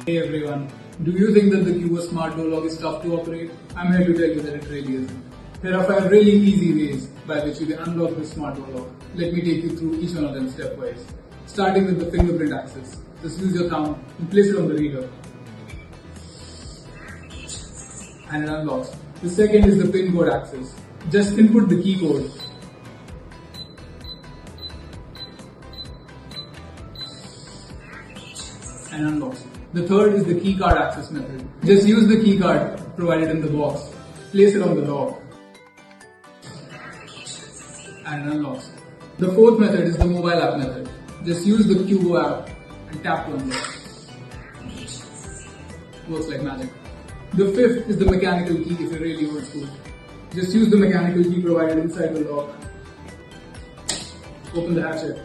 Hey everyone, do you think that the Qubo smart door lock is tough to operate? I'm here to tell you that it really isn't. There are 5 really easy ways by which you can unlock the smart door lock. Let me take you through each one of them stepwise. Starting with the fingerprint access. Just use your thumb and place it on the reader. And it unlocks. The second is the pin code access. Just input the key code. And unlocks. The third is the key card access method. Just use the key card provided in the box. Place it on the lock. And it unlocks. The fourth method is the mobile app method. Just use the Qubo app and tap to unlock. Works like magic. The fifth is the mechanical key if you're really old school. Just use the mechanical key provided inside the lock. Open the hatchet.